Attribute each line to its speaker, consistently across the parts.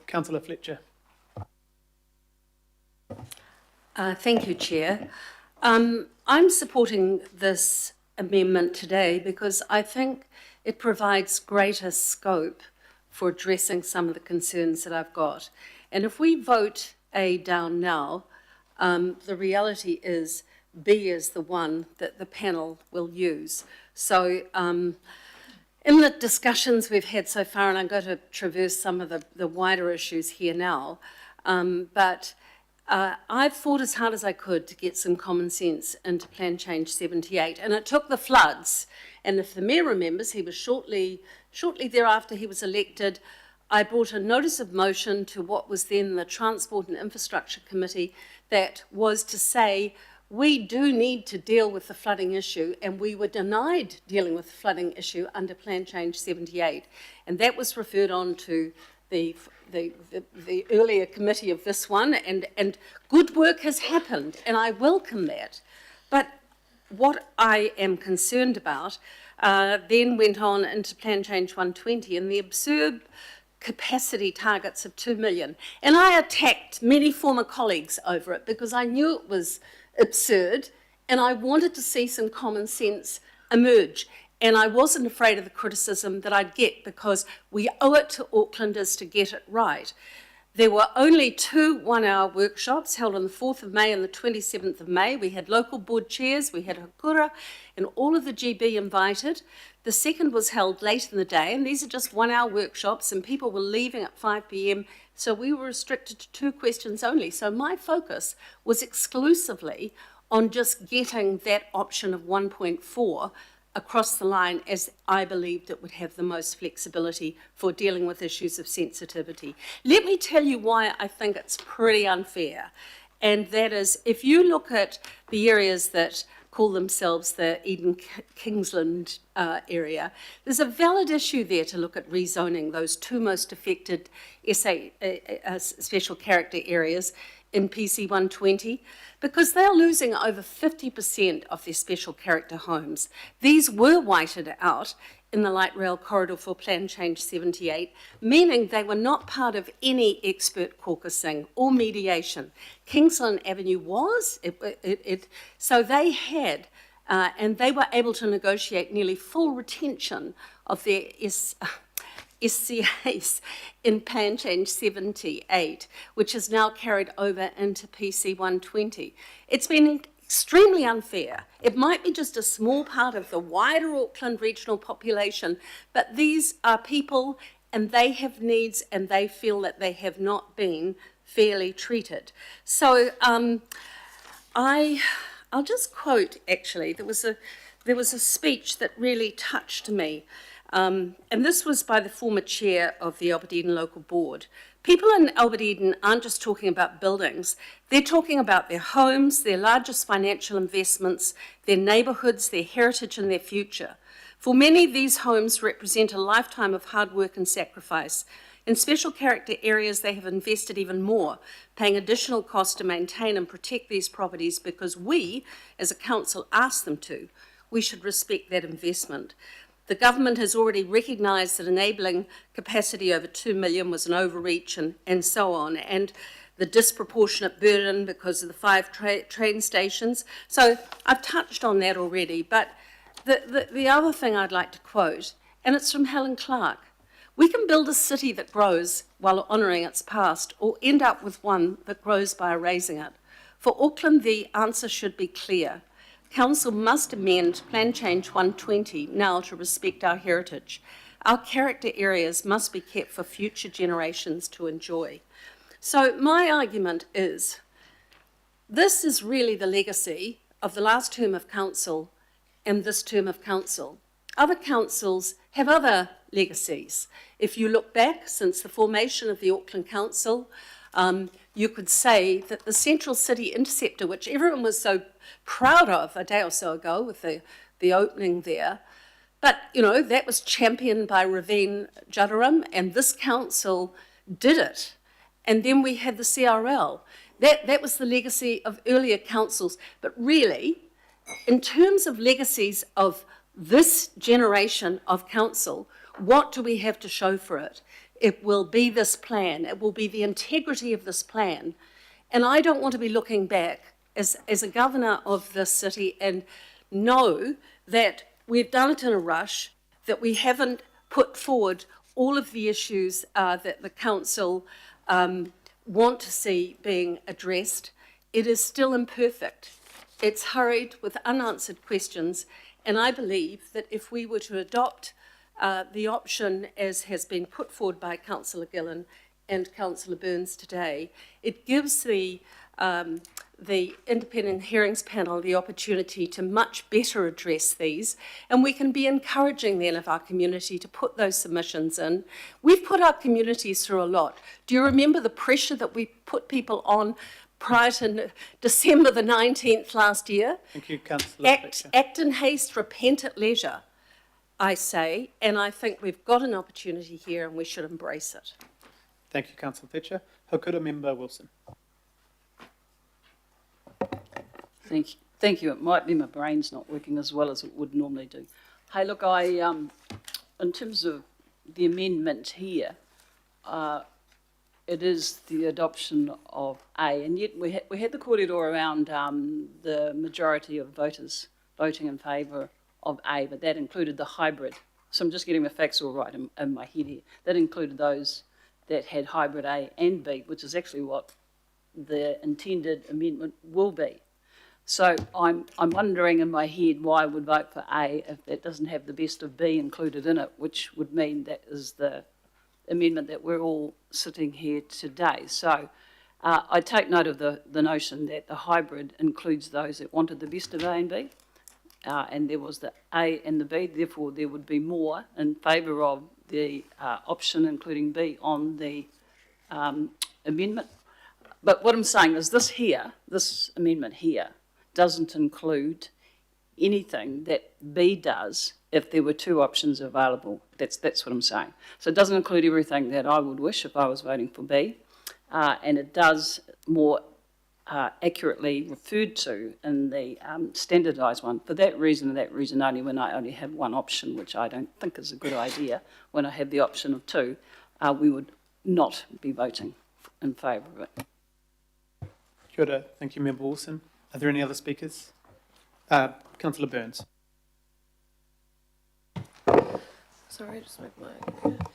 Speaker 1: Councillor Fletcher.
Speaker 2: Thank you, Chair. I'm supporting this amendment today because I think it provides greater scope for addressing some of the concerns that I've got. And if we vote A down now, the reality is B is the one that the panel will use. So in the discussions we've had so far, and I'm going to traverse some of the wider issues here now, but I've fought as hard as I could to get some common sense into Plan Change 78, and it took the floods. And if the Mayor remembers, he was shortly thereafter he was elected, I brought a notice of motion to what was then the Transport and Infrastructure Committee that was to say, we do need to deal with the flooding issue, and we were denied dealing with the flooding issue under Plan Change 78. And that was referred on to the earlier committee of this one, and good work has happened, and I welcome that. But what I am concerned about then went on into Plan Change 120 and the absurd capacity targets of 2 million. And I attacked many former colleagues over it because I knew it was absurd and I wanted to see some common sense emerge. And I wasn't afraid of the criticism that I'd get because we owe it to Aucklanders to get it right. There were only 2 one-hour workshops held on the 4th of May and the 27th of May. We had local board chairs, we had Hakura, and all of the GB invited. The second was held late in the day, and these are just one-hour workshops, and people were leaving at 5 p.m, so we were restricted to 2 questions only. So my focus was exclusively on just getting that option of 1.4 across the line, as I believed it would have the most flexibility for dealing with issues of sensitivity. Let me tell you why I think it's pretty unfair. And that is, if you look at the areas that call themselves the Eden Kingsland area, there's a valid issue there to look at rezoning those 2 most affected special character areas in PC 120, because they're losing over 50% of their special character homes. These were whited out in the light rail corridor for Plan Change 78, meaning they were not part of any expert caucusing or mediation. Kingsland Avenue was, so they had, and they were able to negotiate nearly full retention of their SCAs in Plan Change 78, which is now carried over into PC 120. It's been extremely unfair. It might be just a small part of the wider Auckland regional population, but these are people and they have needs and they feel that they have not been fairly treated. So I'll just quote, actually, there was a speech that really touched me. And this was by the former chair of the Albert Eden Local Board. People in Albert Eden aren't just talking about buildings, they're talking about their homes, their largest financial investments, their neighbourhoods, their heritage and their future. For many, these homes represent a lifetime of hard work and sacrifice. In special character areas, they have invested even more, paying additional costs to maintain and protect these properties because we, as a council, asked them to. We should respect that investment. The government has already recognised that enabling capacity over 2 million was an overreach and so on, and the disproportionate burden because of the 5 train stations. So I've touched on that already, but the other thing I'd like to quote, and it's from Helen Clark. We can build a city that grows while honouring its past, or end up with one that grows by erasing it. For Auckland, the answer should be clear. Council must amend Plan Change 120 now to respect our heritage. Our character areas must be kept for future generations to enjoy. So my argument is, this is really the legacy of the last term of council and this term of council. Other councils have other legacies. If you look back since the formation of the Auckland Council, you could say that the Central City Interceptor, which everyone was so proud of a day or so ago with the opening there, but you know, that was championed by Raveen Jadaram, and this council did it. And then we had the CRL. That was the legacy of earlier councils. But really, in terms of legacies of this generation of council, what do we have to show for it? It will be this plan. It will be the integrity of this plan. And I don't want to be looking back as a governor of this city and know that we've done it in a rush, that we haven't put forward all of the issues that the council want to see being addressed. It is still imperfect. It's hurried with unanswered questions, and I believe that if we were to adopt the option as has been put forward by Councillor Gillan and Councillor Burns today, it gives the Independent Hearings Panel the opportunity to much better address these, and we can be encouraging then of our community to put those submissions in. We've put our communities through a lot. Do you remember the pressure that we put people on prior to December the 19th last year?
Speaker 1: Thank you, Councillor.
Speaker 2: Act in haste, repent at leisure, I say, and I think we've got an opportunity here and we should embrace it.
Speaker 1: Thank you, Councillor Fletcher. Hakuta Member Wilson.
Speaker 3: Thank you. It might be my brain's not working as well as it would normally do. Hey, look, in terms of the amendment here, it is the adoption of A, and yet we had the kōrero around the majority of voters voting in favour of A, but that included the hybrid. So I'm just getting the facts all right in my head here. That included those that had hybrid A and B, which is actually what the intended amendment will be. So I'm wondering in my head why I would vote for A if that doesn't have the best of B included in it, which would mean that is the amendment that we're all sitting here today. So I take note of the notion that the hybrid includes those that wanted the best of A and B, and there was the A and the B, therefore there would be more in favour of the option including B on the amendment. But what I'm saying is this amendment here, doesn't include anything that B does if there were two options available. That's what I'm saying. So it doesn't include everything that I would wish if I was voting for B, and it does more accurately referred to in the standardised one. For that reason and that reason only, when I only have one option, which I don't think is a good idea, when I have the option of two, we would not be voting in favour of it.
Speaker 1: Kia ora. Thank you, Member Wilson. Are there any other speakers? Councillor Burns.
Speaker 4: Sorry, just make my computer.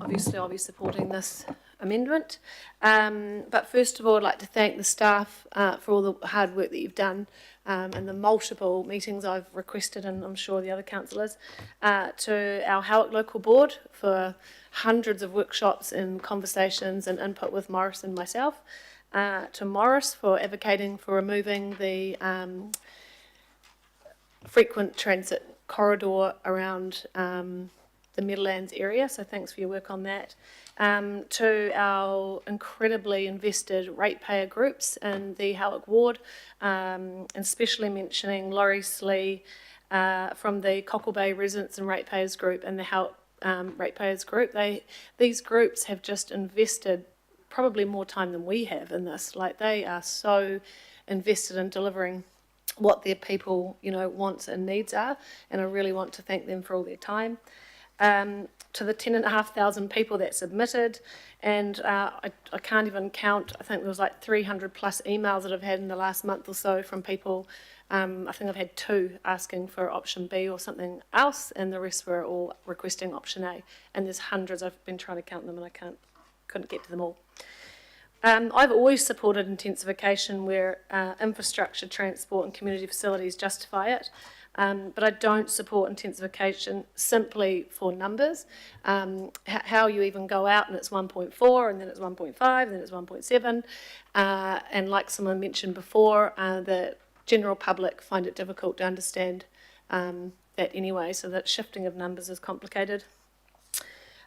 Speaker 4: Obviously, I'll be supporting this amendment. But first of all, I'd like to thank the staff for all the hard work that you've done and the multiple meetings I've requested, and I'm sure the other councillors, to our Howick Local Board for hundreds of workshops and conversations and input with Morris and myself, to Morris for advocating for removing the frequent transit corridor around the Meadowlands area, so thanks for your work on that. To our incredibly invested ratepayer groups in the Howick Ward, and especially mentioning Laurie Slee from the Cockle Bay Residents and Ratepayers Group and the Howick Ratepayers Group. These groups have just invested probably more time than we have in this. Like, they are so invested in delivering what their people, wants and needs are, and I really want to thank them for all their time. To the 10,500 people that submitted, and I can't even count, I think there was like 300 plus emails that I've had in the last month or so from people. I think I've had 2 asking for option B or something else, and the rest were all requesting option A, and there's hundreds. I've been trying to count them and I couldn't get to them all. I've always supported intensification where infrastructure, transport and community facilities justify it, but I don't support intensification simply for numbers. How you even go out and it's 1.4 and then it's 1.5 and then it's 1.7, and like someone mentioned before, the general public find it difficult to understand that anyway, so that shifting of numbers is complicated.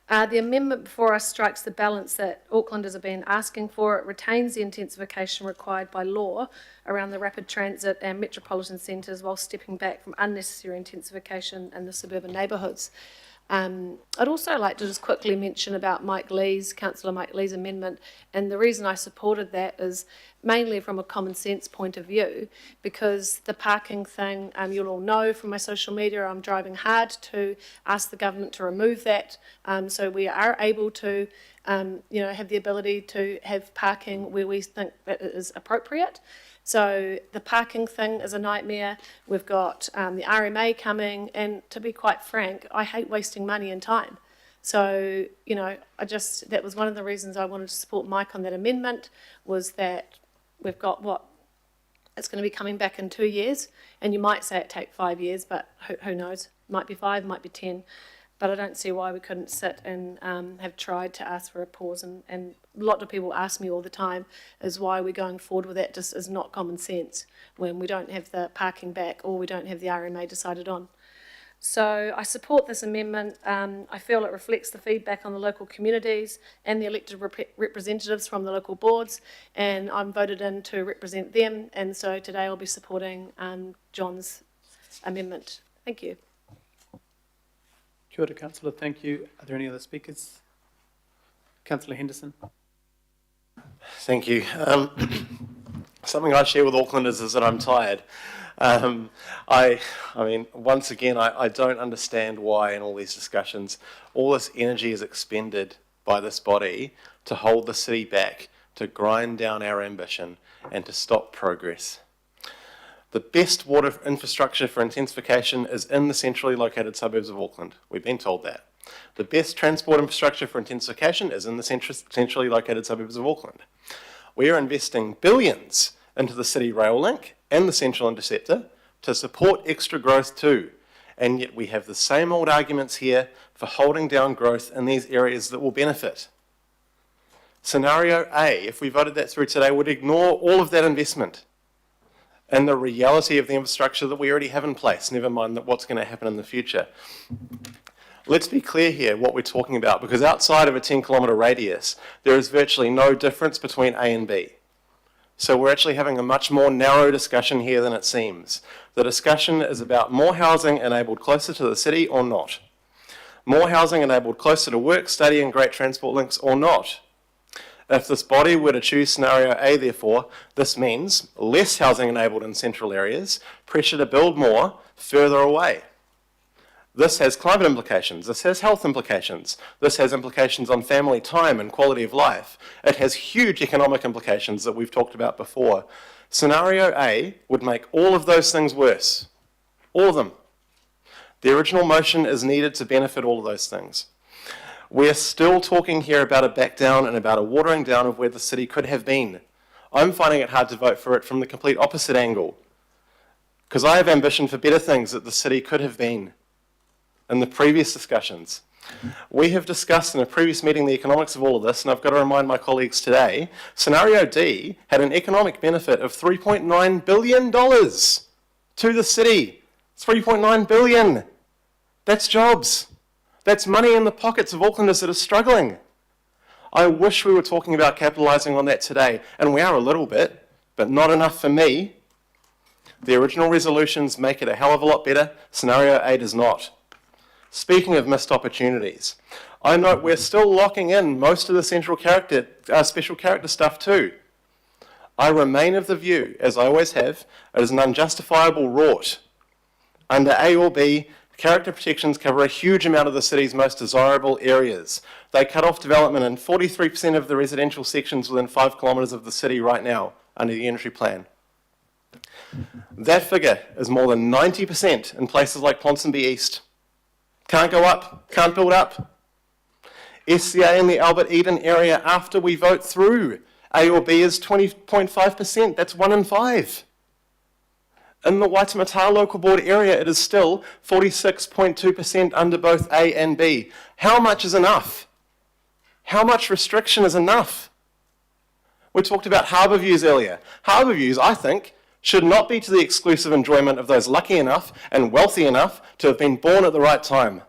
Speaker 4: The amendment before us strikes the balance that Aucklanders have been asking for. It retains the intensification required by law around the rapid transit and metropolitan centres while stepping back from unnecessary intensification in the suburban neighbourhoods. I'd also like to just quickly mention about Councillor Mike Lee's amendment, and the reason I supported that is mainly from a common sense point of view, because the parking thing, you'll all know from my social media, I'm driving hard to ask the government to remove that, so we are able to, have the ability to have parking where we think that it is appropriate. So the parking thing is a nightmare. We've got the RMA coming, and to be quite frank, I hate wasting money and time. So, that was one of the reasons I wanted to support Mike on that amendment, was that we've got it's going to be coming back in 2 years, and you might say it take 5 years, but who knows? Might be 5, might be 10. But I don't see why we couldn't sit and have tried to ask for a pause. And a lot of people ask me all the time is why we're going forward with that. Just is not common sense when we don't have the parking back or we don't have the RMA decided on. So I support this amendment. I feel it reflects the feedback on the local communities and the elected representatives from the local boards, and I'm voted in to represent them. And so today I'll be supporting John's amendment. Thank you.
Speaker 1: Kia ora, Councillor. Thank you. Are there any other speakers? Councillor Henderson.
Speaker 5: Thank you. Something I share with Aucklanders is that I'm tired. I mean, once again, I don't understand why in all these discussions, all this energy is expended by this body to hold the city back, to grind down our ambition, and to stop progress. The best water infrastructure for intensification is in the centrally located suburbs of Auckland. We've been told that. The best transport infrastructure for intensification is in the centrally located suburbs of Auckland. We are investing billions into the city rail link and the Central Interceptor to support extra growth too. And yet we have the same old arguments here for holding down growth in these areas that will benefit. Scenario A, if we voted that through today, would ignore all of that investment and the reality of the infrastructure that we already have in place, never mind what's going to happen in the future. Let's be clear here what we're talking about, because outside of a 10-kilometre radius, there is virtually no difference between A and B. So we're actually having a much more narrow discussion here than it seems. The discussion is about more housing enabled closer to the city or not. More housing enabled closer to work, study and great transport links or not. If this body were to choose scenario A, therefore, this means less housing enabled in central areas, pressure to build more further away. This has climate implications, this has health implications, this has implications on family time and quality of life. It has huge economic implications that we've talked about before. Scenario A would make all of those things worse, all of them. The original motion is needed to benefit all of those things. We're still talking here about a back down and about a watering down of where the city could have been. I'm finding it hard to vote for it from the complete opposite angle, because I have ambition for better things that the city could have been. In the previous discussions, we have discussed in a previous meeting the economics of all of this, and I've got to remind my colleagues today, scenario D had an economic benefit of $3.9 billion to the city. $3.9 billion. That's jobs. That's money in the pockets of Aucklanders that are struggling. I wish we were talking about capitalising on that today, and we are a little bit, but not enough for me. The original resolutions make it a hell of a lot better. Scenario A does not. Speaking of missed opportunities, I note we're still locking in most of the special character stuff too. I remain of the view, as I always have, it is an unjustifiable rort. Under A or B, character protections cover a huge amount of the city's most desirable areas. They cut off development in 43% of the residential sections within 5 kilometres of the city right now under the entry plan. That figure is more than 90% in places like Ponsonby East. Can't go up, can't build up. SCA in the Albert Eden area after we vote through A or B is 20.5%, that's 1 in 5. In the Waitemata local board area, it is still 46.2% under both A and B. How much is enough? How much restriction is enough? We talked about harbour views earlier. Harbour views, I think, should not be to the exclusive enjoyment of those lucky enough and wealthy enough to have been born at the right time.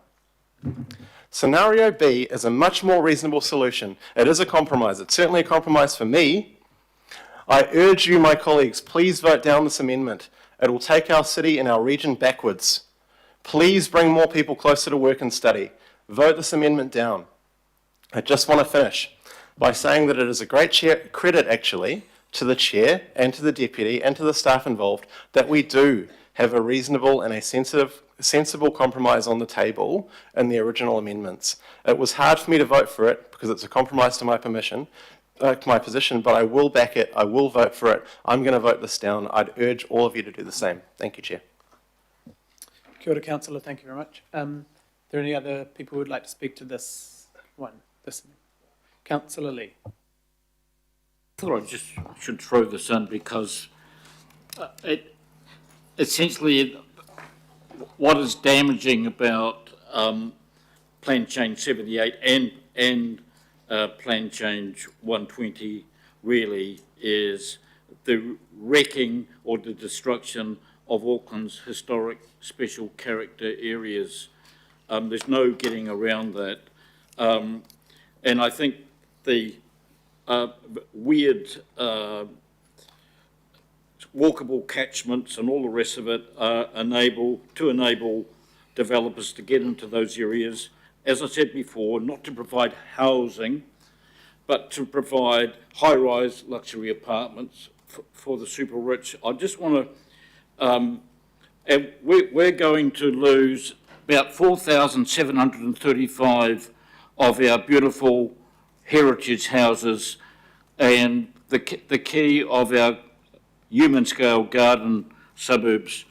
Speaker 5: Scenario B is a much more reasonable solution. It is a compromise. It's certainly a compromise for me. I urge you, my colleagues, please vote down this amendment. It will take our city and our region backwards. Please bring more people closer to work and study. vote this amendment down. I just want to finish by saying that it is a great credit, actually, to the chair and to the deputy and to the staff involved that we do have a reasonable and a sensible compromise on the table in the original amendments. It was hard for me to vote for it because it's a compromise to my position, but I will back it. I will vote for it. I'm going to vote this down. I'd urge all of you to do the same. Thank you, Chair.
Speaker 1: Kia ora, Councillor. Thank you very much. Are there any other people who would like to speak to this one? Councillor Lee.
Speaker 6: I thought I just should throw this in because it essentially what is damaging about Plan Change 78 and Plan Change 120 really is the wrecking or the destruction of Auckland's historic special character areas. There's no getting around that. And I think the weird walkable catchments and all the rest of it enable developers to get into those areas, as I said before, not to provide housing, but to provide high-rise luxury apartments for the super rich. I just want to, and we're going to lose about 4,735 of our beautiful heritage houses and the key of our human scale garden suburbs.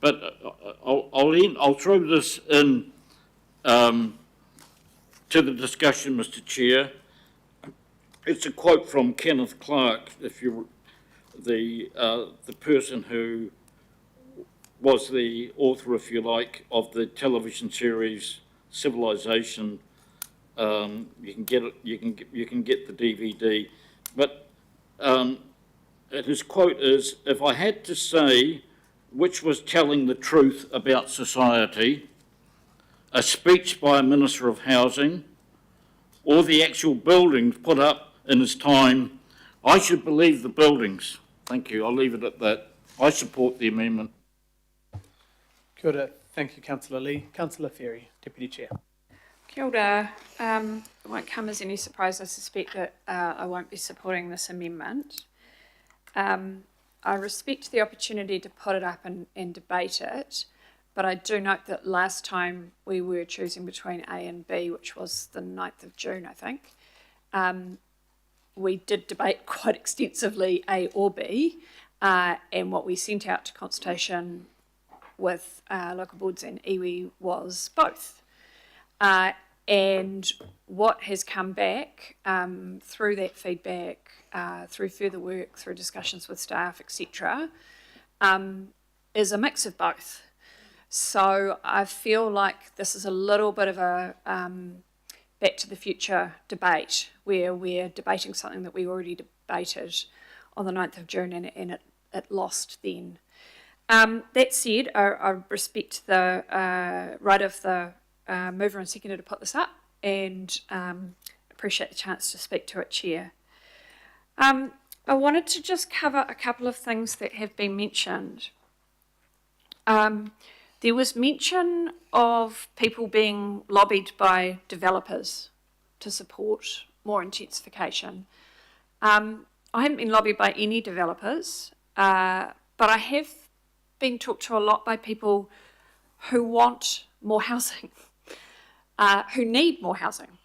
Speaker 6: But I'll throw this in to the discussion, Mr. Chair. It's a quote from Kenneth Clark, if you the person who was the author, if you like, of the television series Civilization. You can get it. You can get the DVD, but his quote is, "If I had to say which was telling the truth about society, a speech by a Minister of Housing, or the actual buildings put up in his time, I should believe the buildings." Thank you. I'll leave it at that. I support the amendment.
Speaker 1: Kia ora. Thank you, Councillor Lee. Councillor Ferry, Deputy Chair.
Speaker 7: Kia ora. It won't come as any surprise, I suspect, that I won't be supporting this amendment. I respect the opportunity to put it up and debate it, but I do note that last time we were choosing between A and B, which was the 9th of June, I think, we did debate quite extensively A or B, and what we sent out to consultation with local boards and iwi was both. And what has come back through that feedback, through further work, through discussions with staff, etc., is a mix of both. So I feel like this is a little bit of a back to the future debate where we're debating something that we already debated on the 9th of June and it lost then. That said, I respect the right of the mover and seconder to put this up and appreciate the chance to speak to it, Chair. I wanted to just cover a couple of things that have been mentioned. There was mention of people being lobbied by developers to support more intensification. I haven't been lobbied by any developers, but I have been talked to a lot by people who want more housing, who need more housing.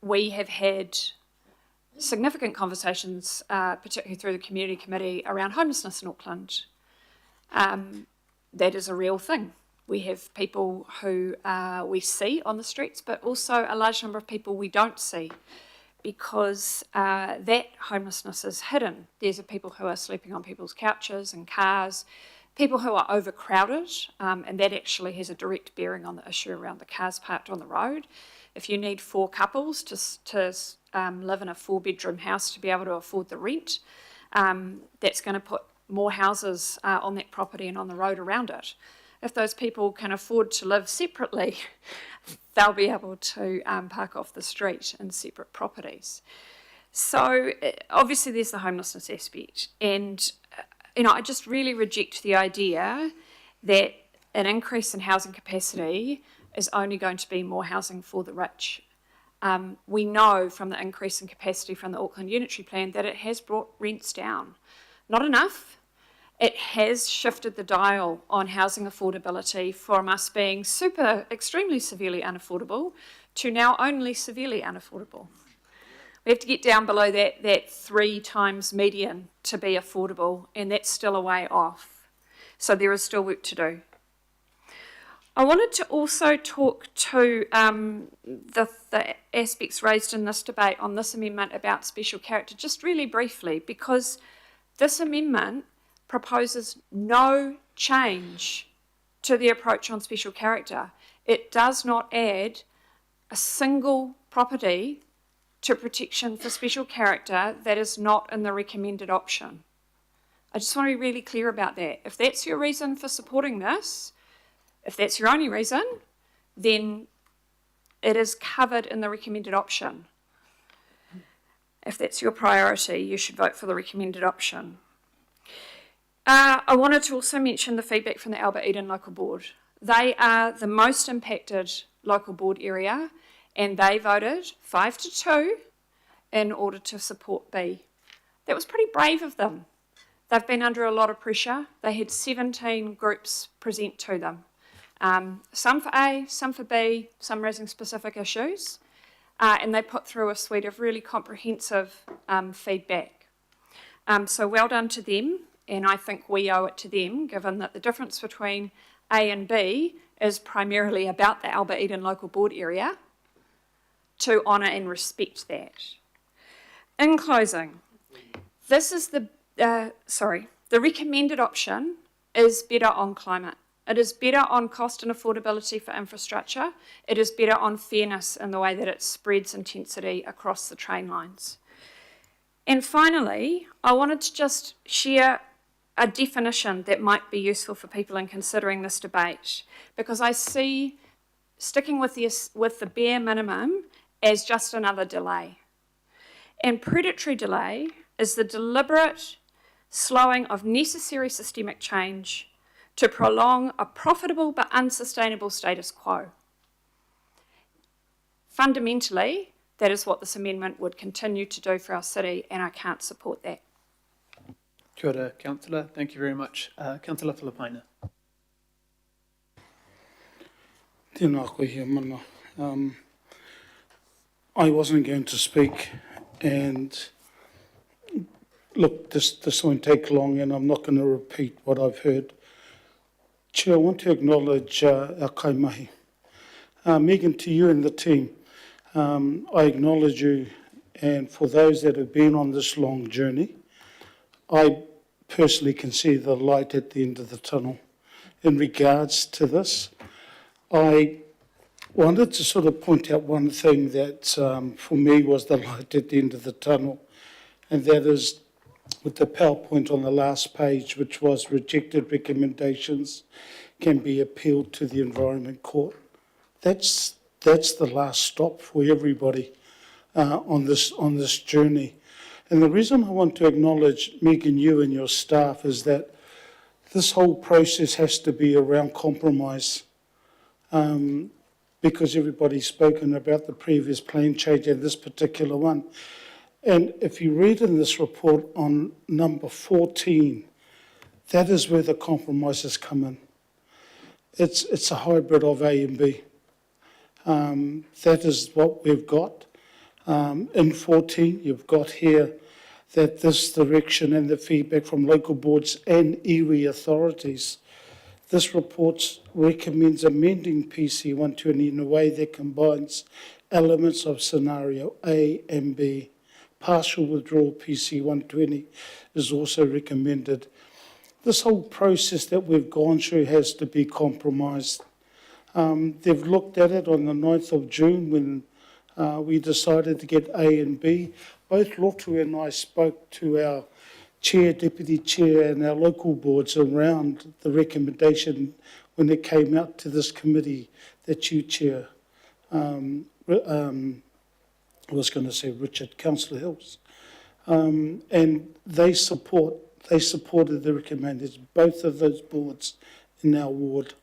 Speaker 7: We have had significant conversations, particularly through the community committee, around homelessness in Auckland. That is a real thing. We have people who we see on the streets, but also a large number of people we don't see because that homelessness is hidden. There's people who are sleeping on people's couches and cars, people who are overcrowded, and that actually has a direct bearing on the issue around the cars parked on the road. If you need 4 couples to live in a 4-bedroom house to be able to afford the rent, that's going to put more houses on that property and on the road around it. If those people can afford to live separately, they'll be able to park off the street in separate properties. So obviously there's the homelessness aspect, and I just really reject the idea that an increase in housing capacity is only going to be more housing for the rich. We know from the increase in capacity from the Auckland Unitary Plan that it has brought rents down. Not enough. It has shifted the dial on housing affordability from us being extremely severely unaffordable to now only severely unaffordable. We have to get down below that 3 times median to be affordable, and that's still a way off. So there is still work to do. I wanted to also talk to the aspects raised in this debate on this amendment about special character, just really briefly, because this amendment proposes no change to the approach on special character. It does not add a single property to protection for special character that is not in the recommended option. I just want to be really clear about that. If that's your reason for supporting this, if that's your only reason, then it is covered in the recommended option. If that's your priority, you should vote for the recommended option. I wanted to also mention the feedback from the Albert Eden Local Board. They are the most impacted local board area, and they voted 5-2 in order to support B. That was pretty brave of them. They've been under a lot of pressure. They had 17 groups present to them. Some for A, some for B, some raising specific issues, and they put through a suite of really comprehensive feedback. So well done to them, and I think we owe it to them, given that the difference between A and B is primarily about the Albert Eden Local Board area, to honour and respect that. In closing, this is the recommended option is better on climate. It is better on cost and affordability for infrastructure. It is better on fairness in the way that it spreads intensity across the train lines. And finally, I wanted to just share a definition that might be useful for people in considering this debate, because I see sticking with the bare minimum as just another delay. And predatory delay is the deliberate slowing of necessary systemic change to prolong a profitable but unsustainable status quo. Fundamentally, that is what this amendment would continue to do for our city, and I can't support that.
Speaker 1: Kia ora, Councillor. Thank you very much. Councillor Filipaina.
Speaker 8: Tēnā koe hea mana. I wasn't going to speak, and look, this won't take long, and I'm not going to repeat what I've heard. Chair, I want to acknowledge our kaimahi. Megan, to you and the team, I acknowledge you, and for those that have been on this long journey, I personally can see the light at the end of the tunnel. In regards to this, I wanted to sort of point out one thing that for me was the light at the end of the tunnel, and that is with the PowerPoint on the last page, which was rejected recommendations can be appealed to the Environment Court. That's the last stop for everybody on this journey. And the reason I want to acknowledge, Megan, you and your staff, is that this whole process has to be around compromise, because everybody's spoken about the previous plan change and this particular one. And if you read in this report on number 14, that is where the compromises come in. It's a hybrid of A and B. That is what we've got. In 14, you've got here that this direction and the feedback from local boards and iwi authorities, this report recommends amending PC 120 in a way that combines elements of scenario A and B. Partial withdrawal PC 120 is also recommended. This whole process that we've gone through has to be compromised. They've looked at it on the 9th of June when we decided to get A and B. Both Lotu and I spoke to our chair, deputy chair, and our local boards around the recommendation when it came out to this committee that you chair. I was going to say Richard, Councillor Hills. And they supported the recommendations, both of those boards in our ward.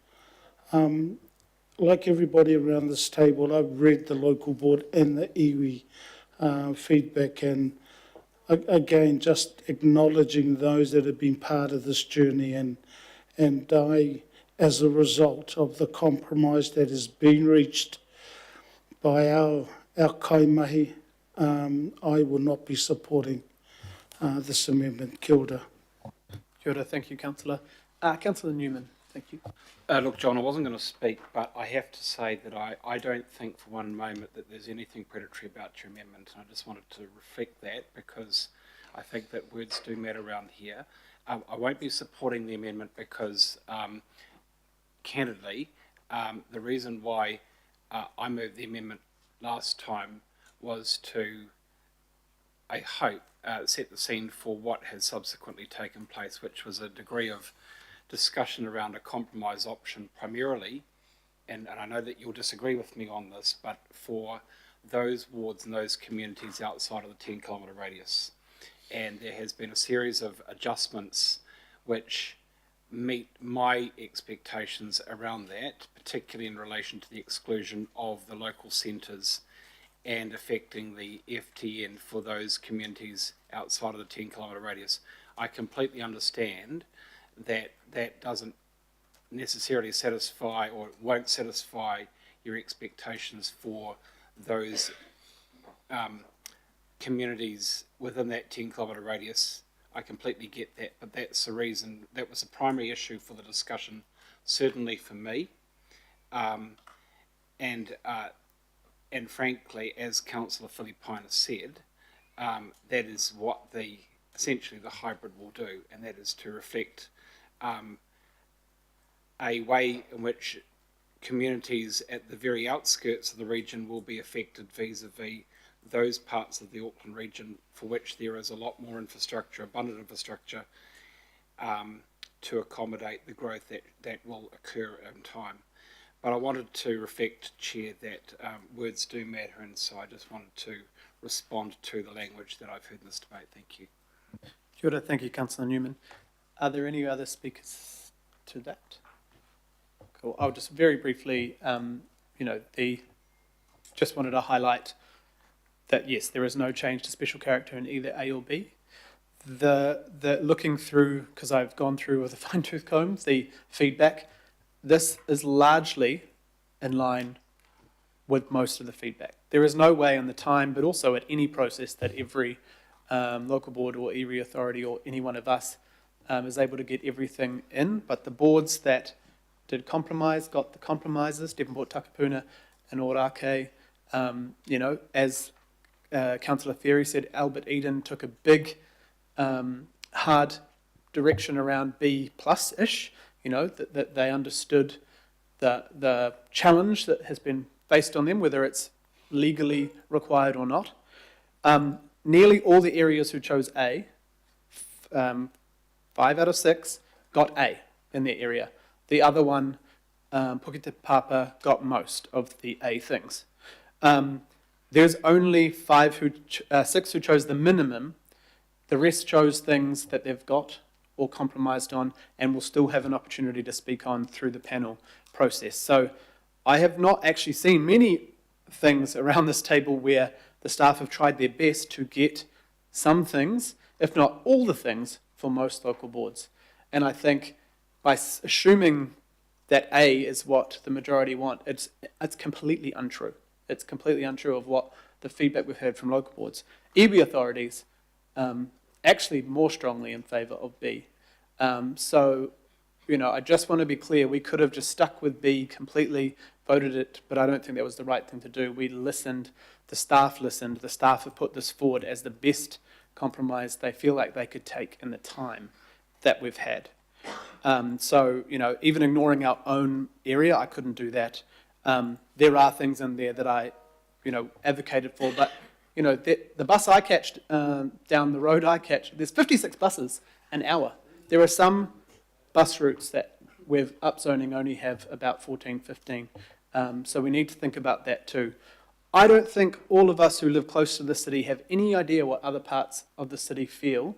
Speaker 8: like everybody around this table, I've read the local board and the iwi feedback, and again, just acknowledging those that have been part of this journey, and I, as a result of the compromise that has been reached by our kaimahi, I will not be supporting this amendment. Kia ora.
Speaker 1: Kia ora, thank you, Councillor. Councillor Newman, thank you.
Speaker 9: Look, John, I wasn't going to speak, but I have to say that I don't think for one moment that there's anything predatory about your amendment, and I just wanted to reflect that because I think that words do matter around here. I won't be supporting the amendment because, candidly, the reason why I moved the amendment last time was to, I hope, set the scene for what has subsequently taken place, which was a degree of discussion around a compromise option primarily, and I know that you'll disagree with me on this, but for those wards and those communities outside of the 10-kilometre radius. And there has been a series of adjustments which meet my expectations around that, particularly in relation to the exclusion of the local centres and affecting the FTN for those communities outside of the 10-kilometre radius. I completely understand that that doesn't necessarily satisfy or won't satisfy your expectations for those communities within that 10-kilometre radius. I completely get that, but that's the reason, that was a primary issue for the discussion, certainly for me. And frankly, as Councillor Filipaina said, that is what essentially the hybrid will do, and that is to reflect a way in which communities at the very outskirts of the region will be affected vis-a-vis those parts of the Auckland region for which there is a lot more infrastructure, abundant infrastructure, to accommodate the growth that will occur in time. But I wanted to reflect, Chair, that words do matter, and so I just wanted to respond to the language that I've heard in this debate. Thank you.
Speaker 1: Kia ora, thank you, Councillor Newman. Are there any other speakers to that? Cool. I'll just very briefly, just wanted to highlight that yes, there is no change to special character in either A or B. The looking through, because I've gone through with a fine-tooth comb, the feedback, this is largely in line with most of the feedback. There is no way in the time, but also at any process, that every local board or iwi authority or any one of us is able to get everything in, but the boards that did compromise got the compromises, Devonport, Takapuna and Orake. As Councillor Ferry said, Albert Eden took a big hard direction around B plus-ish, that they understood the challenge that has been based on them, whether it's legally required or not. Nearly all the areas who chose A, 5 out of 6, got A in their area. The other one, Pukete Papa, got most of the A things. There's only 6 who chose the minimum. The rest chose things that they've got or compromised on and will still have an opportunity to speak on through the panel process. So I have not actually seen many things around this table where the staff have tried their best to get some things, if not all the things, for most local boards. And I think by assuming that A is what the majority want, it's completely untrue. It's completely untrue of what the feedback we've heard from local boards. iwi authorities actually more strongly in favour of B. I just want to be clear, we could have just stuck with B completely, voted it, but I don't think that was the right thing to do. We listened, the staff have put this forward as the best compromise they feel like they could take in the time that we've had. Even ignoring our own area, I couldn't do that. There are things in there that I, advocated for, but, the bus I catch, down the road I catch, there's 56 buses an hour. There are some bus routes that with upzoning only have about 14, 15. So we need to think about that too. I don't think all of us who live close to the city have any idea what other parts of the city feel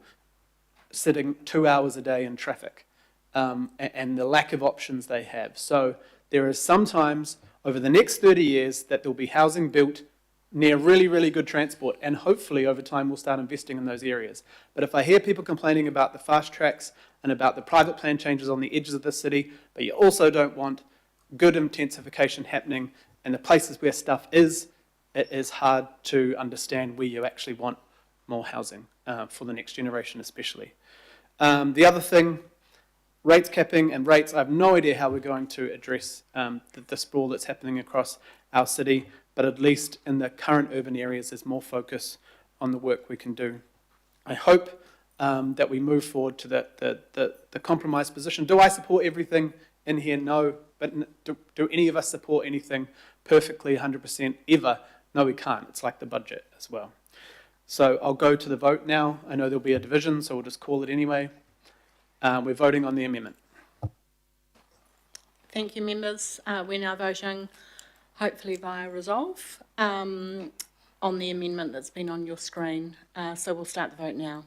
Speaker 1: sitting 2 hours a day in traffic, and the lack of options they have. So there is sometimes over the next 30 years that there'll be housing built near really, really good transport, and hopefully over time we'll start investing in those areas. But if I hear people complaining about the fast tracks and about the private plan changes on the edges of the city, but you also don't want good intensification happening in the places where stuff is, it is hard to understand where you actually want more housing for the next generation especially. The other thing, rates capping and rates, I have no idea how we're going to address the sprawl that's happening across our city, but at least in the current urban areas there's more focus on the work we can do. I hope that we move forward to the compromise position. Do I support everything in here? No. But do any of us support anything perfectly 100% ever? No, we can't. It's like the budget as well. So I'll go to the vote now. I know there'll be a division, so we'll just call it anyway. We're voting on the amendment.
Speaker 10: Thank you, members. We're now voting, hopefully via resolve, on the amendment that's been on your screen. So we'll start the vote now.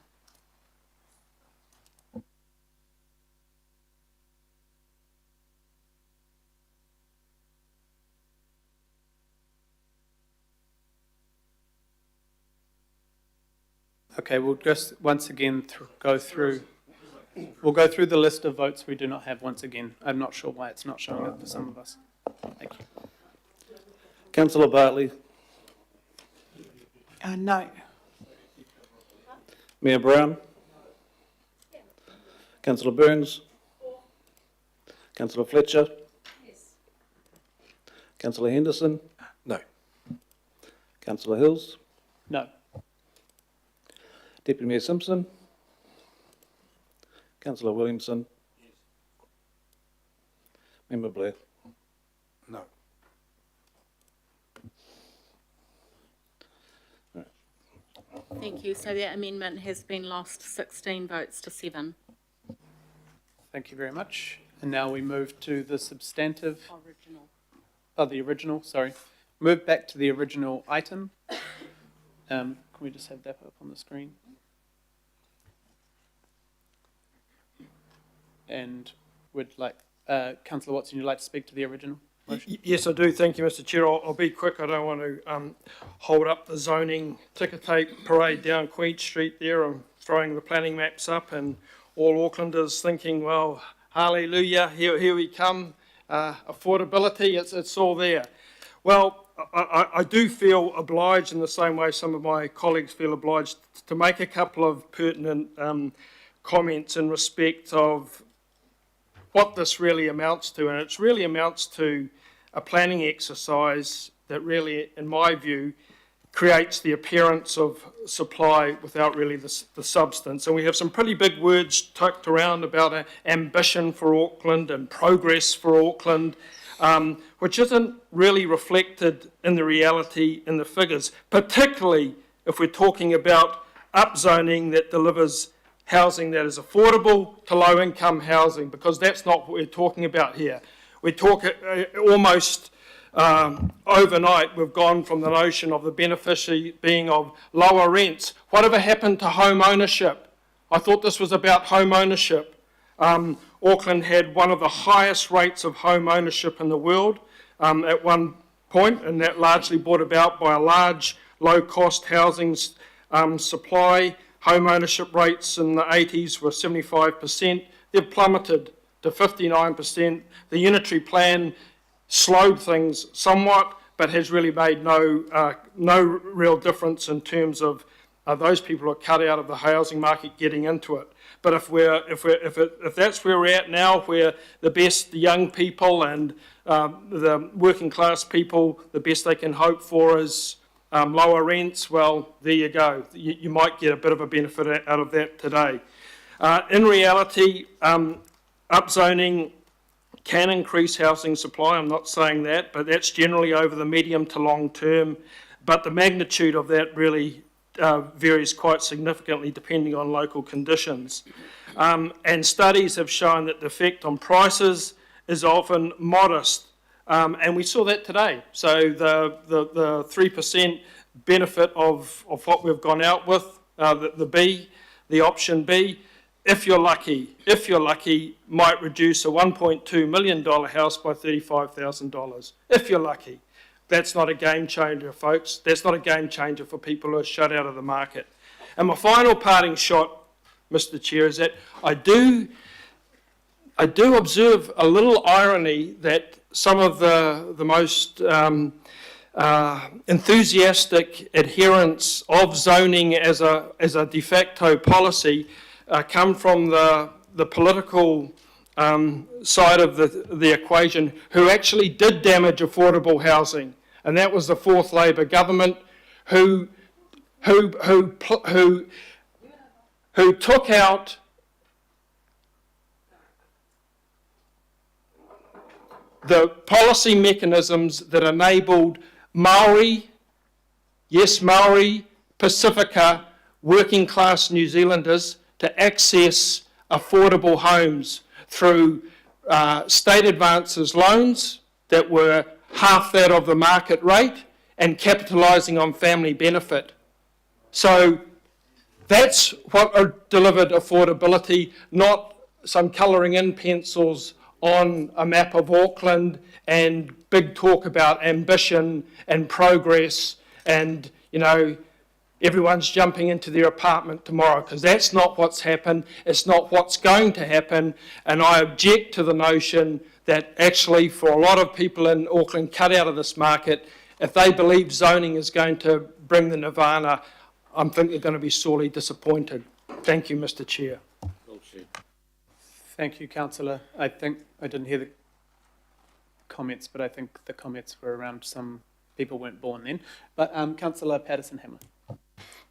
Speaker 1: Okay, we'll just once again go through the list of votes we do not have once again. I'm not sure why it's not showing up for some of us. Thank you.
Speaker 11: Councillor Bartley.
Speaker 1: No.
Speaker 11: Mayor Brown. Councillor Burns. Councillor Fletcher.
Speaker 2: Yes.
Speaker 11: Councillor Henderson.
Speaker 5: No.
Speaker 11: Councillor Hills.
Speaker 1: No.
Speaker 11: Deputy Mayor Simpson. Councillor Williamson. Yes. Member Blair.
Speaker 5: No.
Speaker 10: Thank you. So that amendment has been lost 16 votes to 7.
Speaker 1: Thank you very much. And now we move to the substantive.
Speaker 10: Original.
Speaker 1: Oh, the original, sorry. Move back to the original item. Can we just have that up on the screen? And would like, Councillor Watson, you'd like to speak to the original motion?
Speaker 12: Yes, I do. Thank you, Mr. Chair. I'll be quick. I don't want to hold up the zoning ticker tape parade down Queen Street there. I'm throwing the planning maps up and all Aucklanders thinking, well, hallelujah, here we come. Affordability, it's all there. Well, I do feel obliged in the same way some of my colleagues feel obliged to make a couple of pertinent comments in respect of what this really amounts to. And it really amounts to a planning exercise that really, in my view, creates the appearance of supply without really the substance. And we have some pretty big words tucked around about ambition for Auckland and progress for Auckland, which isn't really reflected in the reality in the figures, particularly if we're talking about upzoning that delivers housing that is affordable to low-income housing, because that's not what we're talking about here. We talk almost overnight, we've gone from the notion of the beneficiary being of lower rents. Whatever happened to home ownership? I thought this was about home ownership. Auckland had one of the highest rates of home ownership in the world at one point, and that largely brought about by a large low-cost housing supply. Home ownership rates in the 80s were 75%. They've plummeted to 59%. The unitary plan slowed things somewhat, but has really made no real difference in terms of those people who are cut out of the housing market getting into it. But if that's where we're at now, where the best young people and the working class people, the best they can hope for is lower rents, well, there you go. You might get a bit of a benefit out of that today. In reality, upzoning can increase housing supply. I'm not saying that, but that's generally over the medium to long term. But the magnitude of that really varies quite significantly depending on local conditions. And studies have shown that the effect on prices is often modest. And we saw that today. So the 3% benefit of what we've gone out with, the option B, if you're lucky, might reduce a $1.2 million house by $35,000. If you're lucky. That's not a game changer, folks. That's not a game changer for people who are shut out of the market. And my final parting shot, Mr. Chair, is that I do observe a little irony that some of the most enthusiastic adherents of zoning as a de facto policy come from the political side of the equation, who actually did damage affordable housing, and that was the fourth Labor government, who took out the policy mechanisms that enabled Maori, yes Maori, Pacifica, working class New Zealanders to access affordable homes through state advances loans that were half that of the market rate and capitalising on family benefit. So that's what delivered affordability, not some colouring in pencils on a map of Auckland and big talk about ambition and progress and, you know, everyone's jumping into their apartment tomorrow, because that's not what's happened, it's not what's going to happen, and I object to the notion that actually for a lot of people in Auckland cut out of this market, if they believe zoning is going to bring the nirvana, I think they're going to be sorely disappointed. Thank you, Mr. Chair.
Speaker 1: Thank you, Councillor. I think I didn't hear the comments, but I think the comments were around some people weren't born then. But Councillor Patterson-Hammer.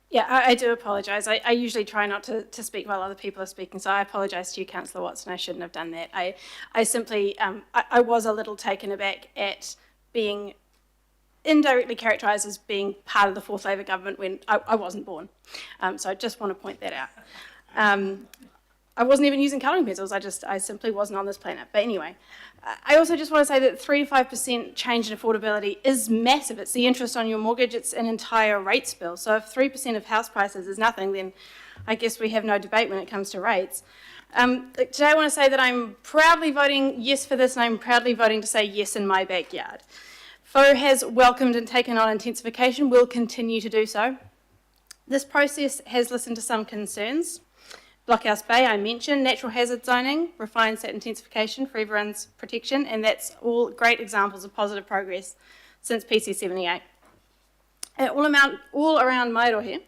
Speaker 4: Yeah, I do apologise. I usually try not to speak while other people are speaking, so I apologise to you, Councillor Watson. I shouldn't have done that. I simply, I was a little taken aback at being indirectly characterised as being part of the fourth Labor government when I wasn't born. So I just want to point that out. I wasn't even using colouring pencils. I simply wasn't on this planet. But anyway, I also just want to say that 3 to 5% change in affordability is massive. It's the interest on your mortgage. It's an entire rates bill. So if 3% of house prices is nothing, then I guess we have no debate when it comes to rates. Today I want to say that I'm proudly voting yes for this, and I'm proudly voting to say yes in my backyard. FO has welcomed and taken on intensification, will continue to do so. This process has listened to some concerns. Blockhouse Bay, I mentioned, natural hazard zoning, refines that intensification for everyone's protection, and that's all great examples of positive progress since PC 78. All around Mairohe,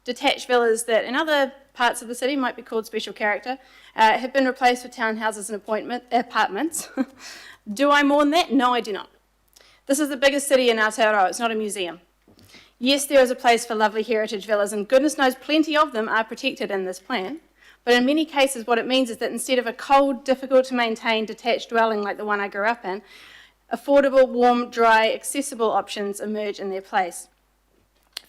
Speaker 4: detached villas that in other parts of the city might be called special character have been replaced with townhouses and apartments. Do I mourn that? No, I do not. This is the biggest city in Aotearoa. It's not a museum. Yes, there is a place for lovely heritage villas, and goodness knows plenty of them are protected in this plan. But in many cases, what it means is that instead of a cold, difficult to maintain detached dwelling like the one I grew up in, affordable, warm, dry, accessible options emerge in their place.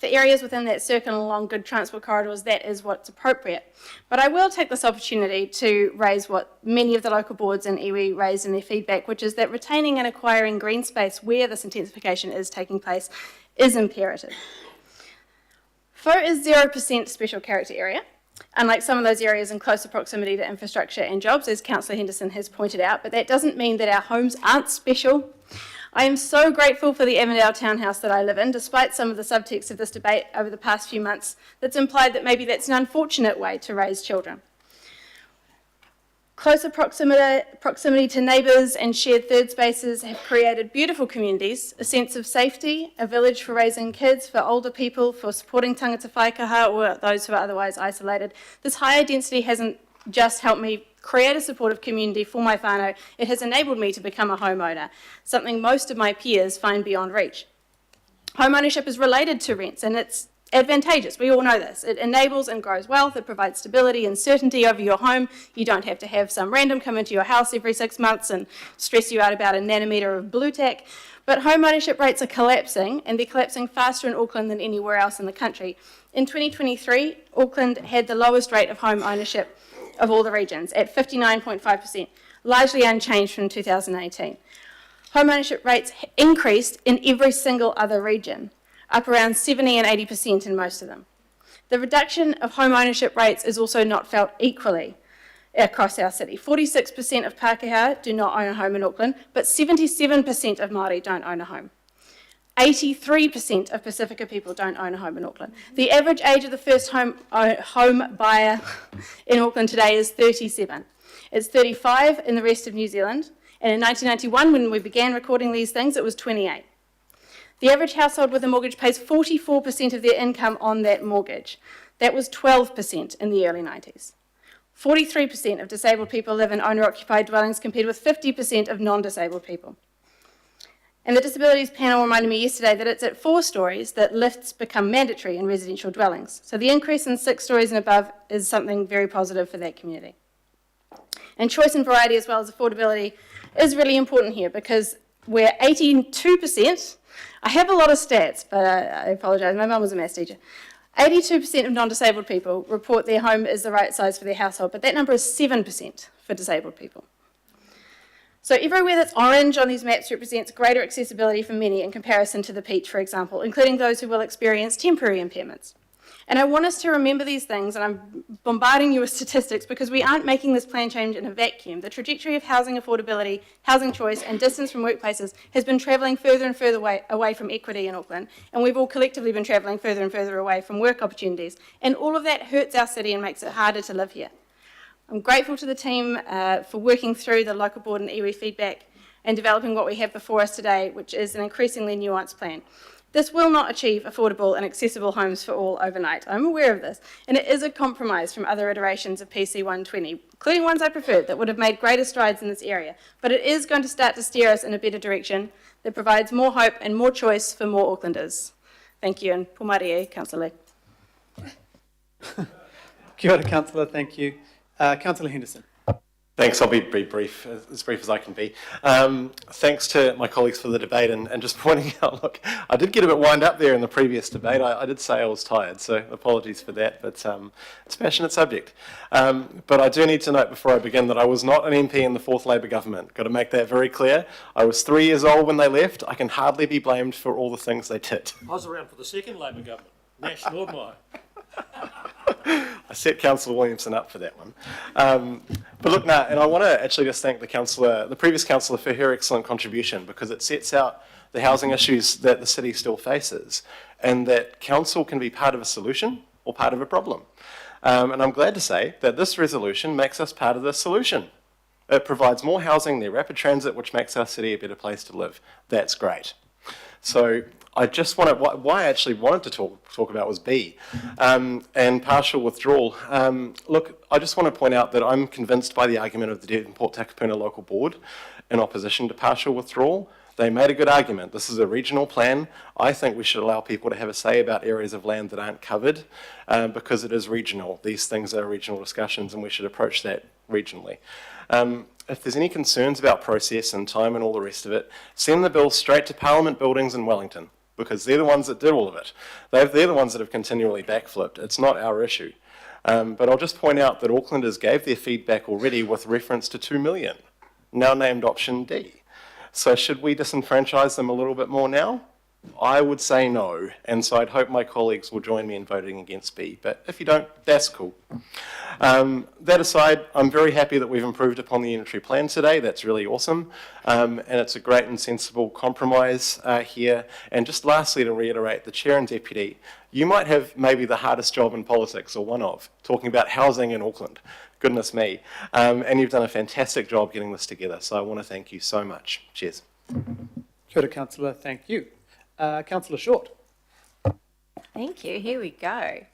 Speaker 4: For areas within that circle along good transport corridors, that is what's appropriate. But I will take this opportunity to raise what many of the local boards in iwi raised in their feedback, which is that retaining and acquiring green space where this intensification is taking place is imperative. FO is 0% special character area, unlike some of those areas in closer proximity to infrastructure and jobs, as Councillor Henderson has pointed out, but that doesn't mean that our homes aren't special. I am so grateful for the Avondale townhouse that I live in, despite some of the subtext of this debate over the past few months that's implied that maybe that's an unfortunate way to raise children. Closer proximity to neighbours and shared third spaces have created beautiful communities, a sense of safety, a village for raising kids, for older people, for supporting tangata whaikaha or those who are otherwise isolated. This higher density hasn't just helped me create a supportive community for my whānau, it has enabled me to become a homeowner, something most of my peers find beyond reach. Home ownership is related to rents, and it's advantageous. We all know this. It enables and grows wealth. It provides stability and certainty over your home. You don't have to have some random come into your house every 6 months and stress you out about a nanometre of blue tack. But home ownership rates are collapsing, and they're collapsing faster in Auckland than anywhere else in the country. In 2023, Auckland had the lowest rate of home ownership of all the regions at 59.5%, largely unchanged from 2018. Home ownership rates increased in every single other region, up around 70 and 80% in most of them. The reduction of home ownership rates is also not felt equally across our city. 46% of Pākehā do not own a home in Auckland, but 77% of Māori don't own a home. 83% of Pacifica people don't own a home in Auckland. The average age of the first home buyer in Auckland today is 37. It's 35 in the rest of New Zealand, and in 1991, when we began recording these things, it was 28. The average household with a mortgage pays 44% of their income on that mortgage. That was 12% in the early 90s. 43% of disabled people live in owner-occupied dwellings compared with 50% of non-disabled people. And the Disabilities panel reminded me yesterday that it's at 4 stories that lifts become mandatory in residential dwellings. So the increase in 6 stories and above is something very positive for that community. And choice and variety as well as affordability is really important here because we're 82%. I have a lot of stats, but I apologise, my mum was a maths teacher. 82% of non-disabled people report their home is the right size for their household, but that number is 7% for disabled people. So everywhere that's orange on these maps represents greater accessibility for many in comparison to the peach, for example, including those who will experience temporary impairments. And I want us to remember these things, and I'm bombarding you with statistics because we aren't making this plan change in a vacuum. The trajectory of housing affordability, housing choice, and distance from workplaces has been travelling further and further away from equity in Auckland, and we've all collectively been travelling further and further away from work opportunities. And all of that hurts our city and makes it harder to live here. I'm grateful to the team for working through the local board and iwi feedback and developing what we have before us today, which is an increasingly nuanced plan. This will not achieve affordable and accessible homes for all overnight. I'm aware of this, and it is a compromise from other iterations of PC 120, including ones I preferred that would have made greater strides in this area. But it is going to start to steer us in a better direction that provides more hope and more choice for more Aucklanders. Thank you, and pō Councillor Lee.
Speaker 1: Kia ora, Councillor, thank you. Councillor Henderson.
Speaker 5: Thanks, I'll be brief, as brief as I can be. Thanks to my colleagues for the debate and just pointing out, look, I did get a bit wound up there in the previous debate. I did say I was tired, so apologies for that, but it's a passionate subject. But I do need to note before I begin that I was not an MP in the 4th Labour government. Got to make that very clear. I was 3 years old when they left. I can hardly be blamed for all the things they did.
Speaker 13: I was around for the 2nd Labour government, national admirer.
Speaker 5: I set Councillor Williamson up for that one. But look, and I want to actually just thank the previous councillor for her excellent contribution because it sets out the housing issues that the city still faces and that council can be part of a solution or part of a problem. And I'm glad to say that this resolution makes us part of the solution. It provides more housing near rapid transit, which makes our city a better place to live. That's great. So I just wanted, why I actually wanted to talk about was B, and partial withdrawal. Look, I just want to point out that I'm convinced by the argument of the Devonport Takapuna local board in opposition to partial withdrawal. They made a good argument. This is a regional plan. I think we should allow people to have a say about areas of land that aren't covered because it is regional. These things are regional discussions and we should approach that regionally. If there's any concerns about process and time and all the rest of it, send the bill straight to Parliament buildings in Wellington because they're the ones that did all of it. They're the ones that have continually backflipped. It's not our issue. But I'll just point out that Aucklanders gave their feedback already with reference to 2 million, now named option D. So should we disenfranchise them a little bit more now? I would say no, and so I'd hope my colleagues will join me in voting against B, but if you don't, that's cool. That aside, I'm very happy that we've improved upon the unitary plan today. That's really awesome, and it's a great and sensible compromise here. And just lastly, to reiterate, the Chair and Deputy, you might have maybe the hardest job in politics, or one of, talking about housing in Auckland. Goodness me. And you've done a fantastic job getting this together, so I want to thank you so much. Cheers.
Speaker 1: Kia ora, Councillor, thank you. Councillor Short.
Speaker 14: Thank you. Here we go.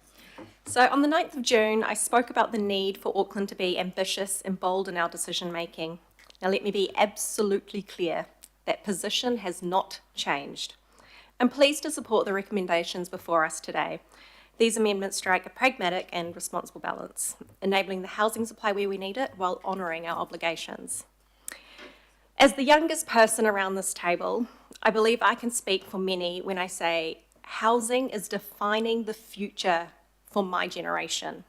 Speaker 14: So on the 9th of June, I spoke about the need for Auckland to be ambitious and bold in our decision making. Now let me be absolutely clear. That position has not changed. I'm pleased to support the recommendations before us today. These amendments strike a pragmatic and responsible balance, enabling the housing supply where we need it while honouring our obligations. As the youngest person around this table, I believe I can speak for many when I say housing is defining the future for my generation.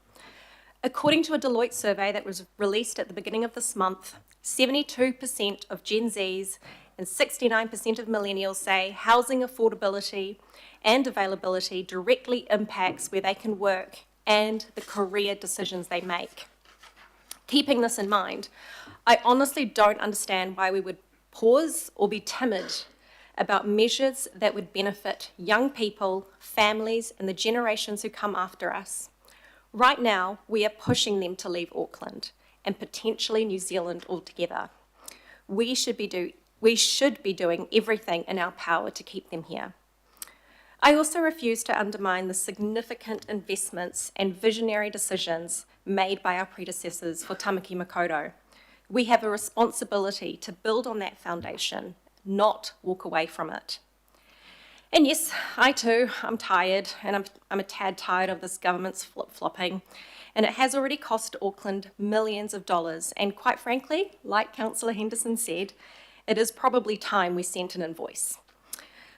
Speaker 14: According to a Deloitte survey that was released at the beginning of this month, 72% of Gen Zs and 69% of millennials say housing affordability and availability directly impacts where they can work and the career decisions they make. Keeping this in mind, I honestly don't understand why we would pause or be timid about measures that would benefit young people, families, and the generations who come after us. Right now, we are pushing them to leave Auckland and potentially New Zealand altogether. We should be doing everything in our power to keep them here. I also refuse to undermine the significant investments and visionary decisions made by our predecessors for Tamaki Makaurau. We have a responsibility to build on that foundation, not walk away from it. And yes, I too, I'm tired, and I'm a tad tired of this government's flip-flopping, and it has already cost Auckland millions of dollars, and quite frankly, like Councillor Henderson said, it is probably time we sent an invoice.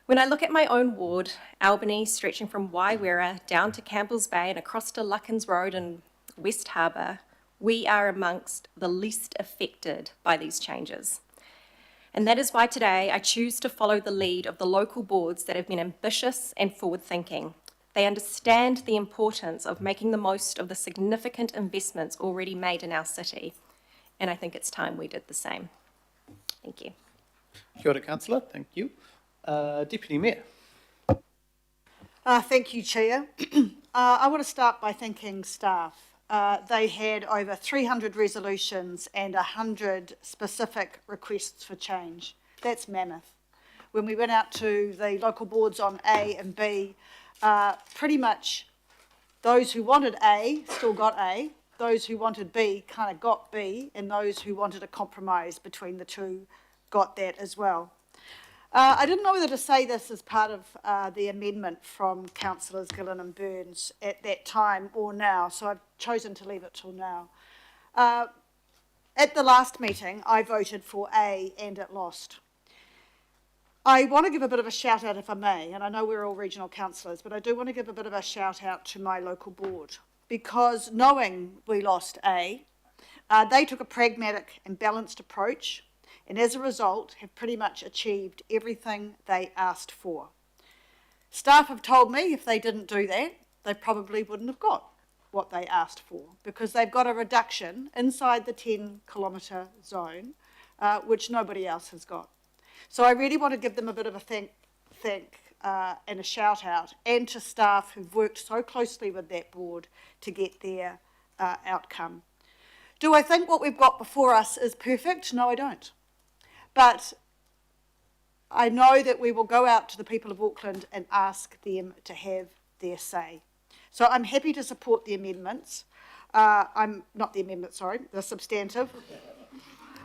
Speaker 14: When I look at my own ward, Albany, stretching from Waiwera down to Campbell's Bay and across to Luckens Road and West Harbour, we are amongst the least affected by these changes. And that is why today I choose to follow the lead of the local boards that have been ambitious and forward-thinking. They understand the importance of making the most of the significant investments already made in our city, and I think it's time we did the same. Thank you.
Speaker 1: Kia ora, Councillor. Thank you. Deputy Mayor.
Speaker 15: Thank you, Chair. I want to start by thanking staff. They had over 300 resolutions and 100 specific requests for change. That's mammoth. When we went out to the local boards on A and B, pretty much those who wanted A still got A, those who wanted B kind of got B, and those who wanted a compromise between the two got that as well. I didn't know whether to say this as part of the amendment from Councillors Gillen and Burns at that time or now, so I've chosen to leave it till now. At the last meeting, I voted for A and it lost. I want to give a bit of a shout out, if I may, and I know we're all regional councillors, but I do want to give a bit of a shout out to my local board, because knowing we lost A, they took a pragmatic and balanced approach, and as a result have pretty much achieved everything they asked for. Staff have told me if they didn't do that, they probably wouldn't have got what they asked for, because they've got a reduction inside the 10-kilometre zone, which nobody else has got. So I really want to give them a bit of a thank and a shout out, and to staff who've worked so closely with that board to get their outcome. Do I think what we've got before us is perfect? No, I don't. But I know that we will go out to the people of Auckland and ask them to have their say. So I'm happy to support the amendments. The substantive.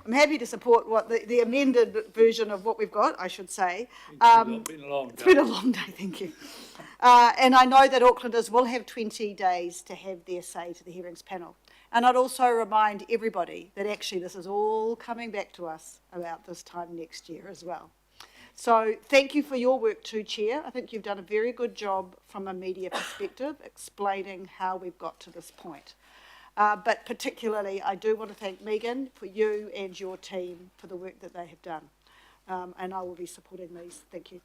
Speaker 15: I'm happy to support what the amended version of what we've got, I should say. It's been a long day, thank you. And I know that Aucklanders will have 20 days to have their say to the hearings panel. And I'd also remind everybody that actually this is all coming back to us about this time next year as well. So thank you for your work too, Chair. I think you've done a very good job from a media perspective explaining how we've got to this point. But particularly, I do want to thank Megan for you and your team for the work that they have done. And I will be supporting these. Thank you.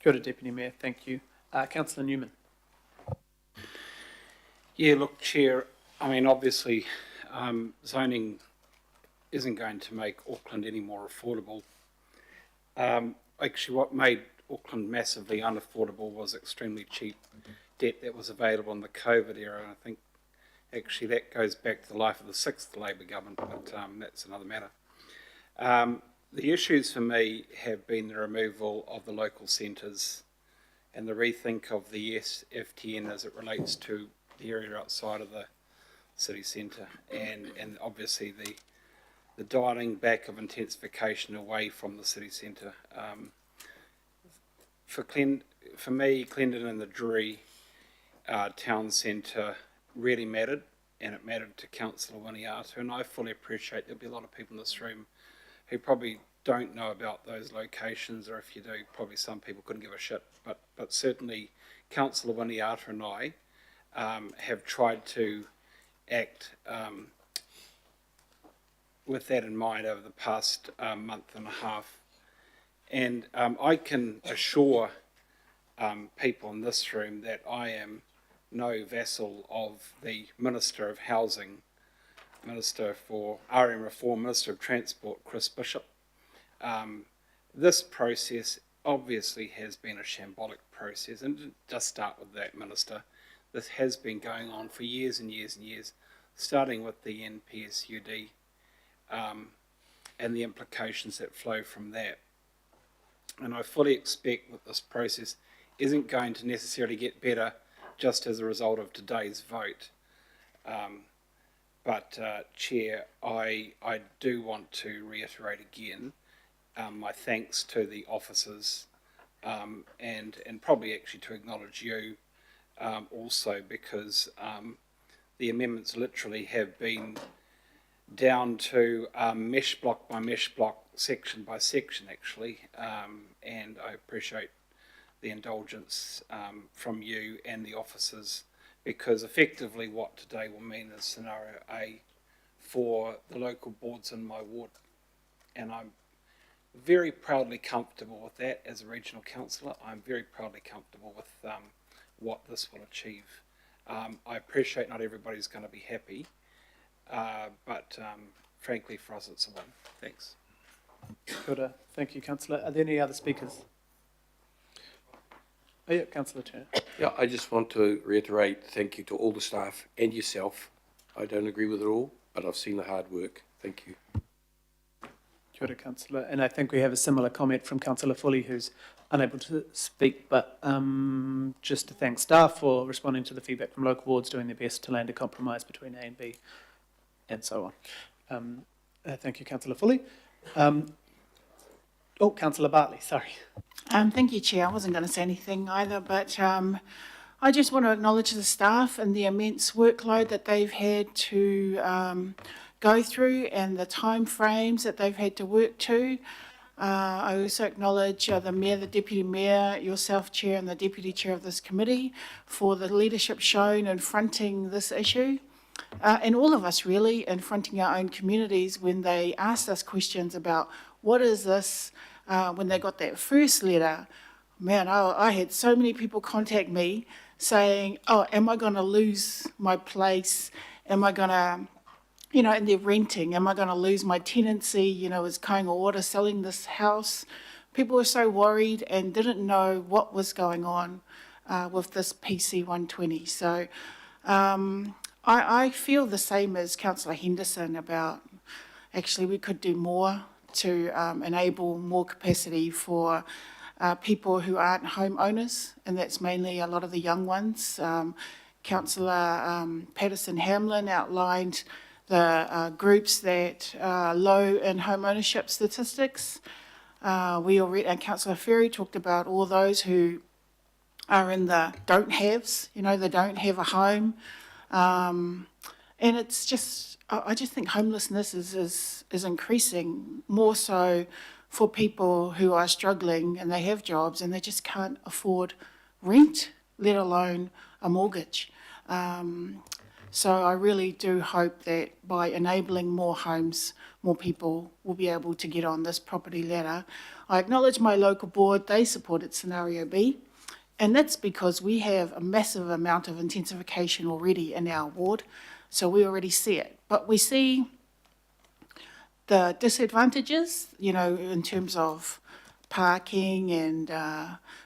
Speaker 1: Kia ora, Deputy Mayor. Thank you. Councillor Newman.
Speaker 9: Yeah, look, Chair, I mean, obviously, zoning isn't going to make Auckland any more affordable. Actually, what made Auckland massively unaffordable was extremely cheap debt that was available in the COVID era, and I think actually that goes back to the life of the 6th Labour government, but that's another matter. The issues for me have been the removal of the local centres and the rethink of the SFTN as it relates to the area outside of the city centre, and obviously the dialing back of intensification away from the city centre. For me, Clendon and the Drury town centre really mattered, and it mattered to Councillor Winiata, and I fully appreciate there'll be a lot of people in this room who probably don't know about those locations, or if you do, probably some people couldn't give a shit, but certainly Councillor Winiata and I have tried to act with that in mind over the past month and a half. And I can assure people in this room that I am no vassal of the Minister of Housing, Minister for RM Reform, Minister of Transport, Chris Bishop. This process obviously has been a shambolic process, and didn't just start with that minister. This has been going on for years and years and years, starting with the NPSUD and the implications that flow from that. And I fully expect that this process isn't going to necessarily get better just as a result of today's vote. But Chair, I do want to reiterate again my thanks to the officers and probably actually to acknowledge you also, because the amendments literally have been down to mesh block by mesh block, section by section actually, and I appreciate the indulgence from you and the officers, because effectively what today will mean is scenario A for the local boards in my ward, and I'm very proudly comfortable with that as a regional councillor. I'm very proudly comfortable with what this will achieve. I appreciate not everybody's going to be happy, but frankly for us it's a win. Thanks.
Speaker 1: Good. Thank you, Councillor. Are there any other speakers? Oh yeah, Councillor Turner.
Speaker 16: Yeah, I just want to reiterate thank you to all the staff and yourself. I don't agree with it all, but I've seen the hard work. Thank you.
Speaker 1: Kia ora, Councillor. And I think we have a similar comment from Councillor Foley, who's unable to speak, but just to thank staff for responding to the feedback from local wards, doing their best to land a compromise between A and B, and so on. Thank you, Councillor Foley. Councillor Bartley, sorry.
Speaker 17: Thank you, Chair. I wasn't going to say anything either, but I just want to acknowledge the staff and the immense workload that they've had to go through and the time frames that they've had to work to. I also acknowledge the Mayor, the Deputy Mayor, yourself, Chair, and the Deputy Chair of this committee for the leadership shown in fronting this issue. And all of us really in fronting our own communities when they asked us questions about what is this, when they got that first letter. Man, I had so many people contact me saying, oh, am I going to lose my place? Am I going to, and they're renting, am I going to lose my tenancy? Is Kainga Ora selling this house? People were so worried and didn't know what was going on with this PC 120. So I feel the same as Councillor Henderson about actually we could do more to enable more capacity for people who aren't homeowners, and that's mainly a lot of the young ones. Councillor Patterson-Hamlin outlined the groups that are low in home ownership statistics. And Councillor Ferry talked about all those who are in the don't haves, they don't have a home. And it's just, I just think homelessness is increasing more so for people who are struggling and they have jobs and they just can't afford rent, let alone a mortgage. So I really do hope that by enabling more homes, more people will be able to get on this property ladder. I acknowledge my local board, they supported scenario B, and that's because we have a massive amount of intensification already in our ward, so we already see it. But we see the disadvantages, in terms of parking and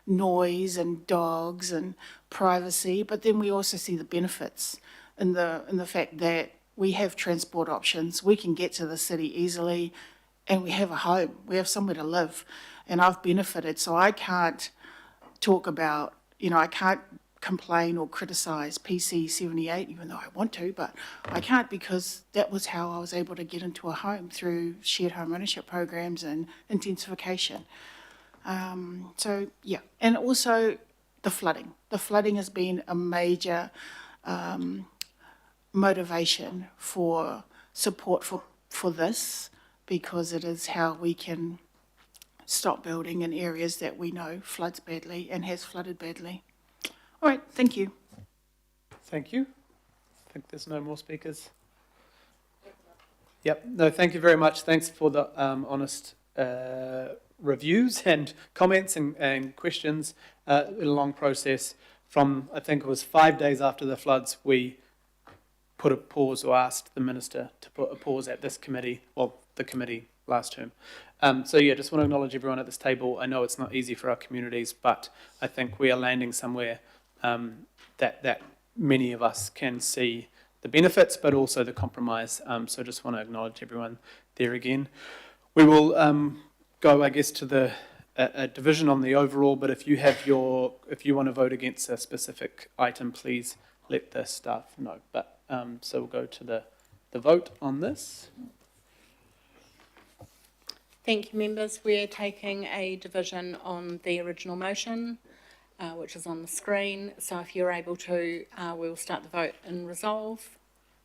Speaker 17: noise and dogs and privacy, but then we also see the benefits in the fact that we have transport options, we can get to the city easily, and we have a home, we have somewhere to live, and I've benefited. So I can't talk about, I can't complain or criticise PC 78, even though I want to, but I can't because that was how I was able to get into a home through shared home ownership programs and intensification. So yeah, and also the flooding. The flooding has been a major motivation for support for this, because it is how we can stop building in areas that we know floods badly and has flooded badly. All right, thank you.
Speaker 1: Thank you. I think there's no more speakers. Yep, no, thank you very much. Thanks for the honest reviews and comments and questions in a long process. From, I think it was 5 days after the floods, we put a pause or asked the minister to put a pause at this committee, well, the committee last term. So yeah, just want to acknowledge everyone at this table. I know it's not easy for our communities, but I think we are landing somewhere that many of us can see the benefits, but also the compromise. So just want to acknowledge everyone there again. We will go, I guess, to a division on the overall, but if you want to vote against a specific item, please let the staff know. But so we'll go to the vote on this.
Speaker 10: Thank you, members. We're taking a division on the original motion, which is on the screen. So if you're able to, we will start the vote in resolve,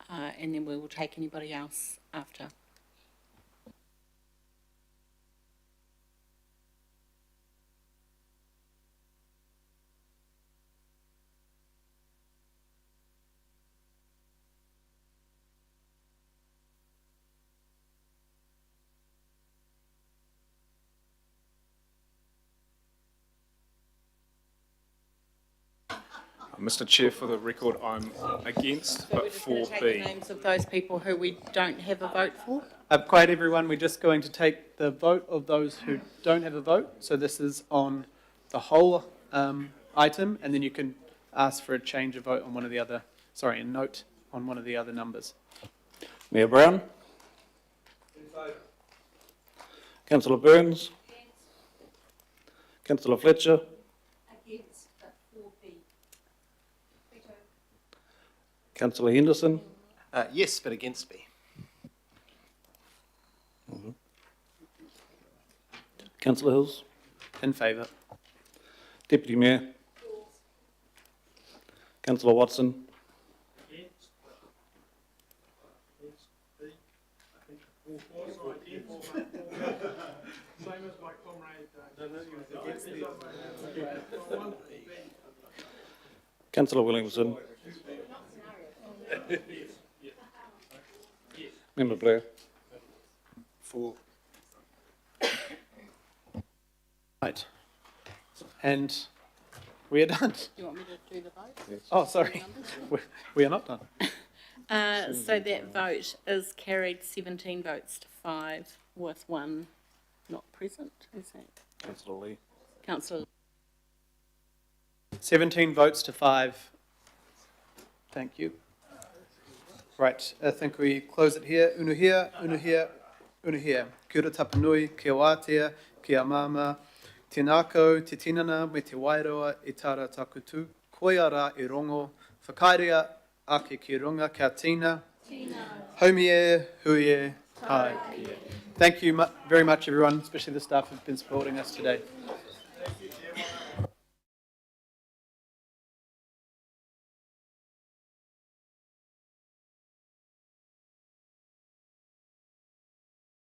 Speaker 10: and then we will take anybody else after.
Speaker 18: Mr. Chair, for the record, I'm against,
Speaker 10: So
Speaker 18: but
Speaker 10: we're just
Speaker 18: for
Speaker 10: going to take the
Speaker 18: B.
Speaker 10: names of those people who we don't have a vote for.
Speaker 1: Quiet everyone, we're just going to take the vote of those who don't have a vote. So this is on the whole item, and then you can ask for a change of vote on one of the other, a note on one of the other numbers.
Speaker 11: Mayor Brown? Councillor Burns? Councillor Fletcher?
Speaker 2: Against, but for B.
Speaker 11: Councillor Henderson?
Speaker 5: Yes, but against B.
Speaker 11: Councillor Hills?
Speaker 1: In favour.
Speaker 11: Deputy Mayor? Councillor Watson?
Speaker 12: Same as my comrade.
Speaker 11: Councillor Williamson? Member Blair?
Speaker 5: For.
Speaker 1: Right. And we are done.
Speaker 10: Do you want me to do the vote?
Speaker 11: Yes.
Speaker 1: Oh, sorry. We are not done.
Speaker 10: So that vote is carried 17 votes to 5 with one not present. Is that
Speaker 11: Councillor Lee?
Speaker 10: Councillor?
Speaker 1: 17 votes to 5. Thank you. Right, I think we close it here. Unuhia, unuhia, unuhia. Kia ora tapanui, kia wātea, kia mama, tinako, te tinana, me te wairoa, e tara takutu, koia rā e rongo, whakairea, ake ki runga, kia tina, haumie, huie, tai. Thank you very much, everyone, especially the staff who've been supporting us today.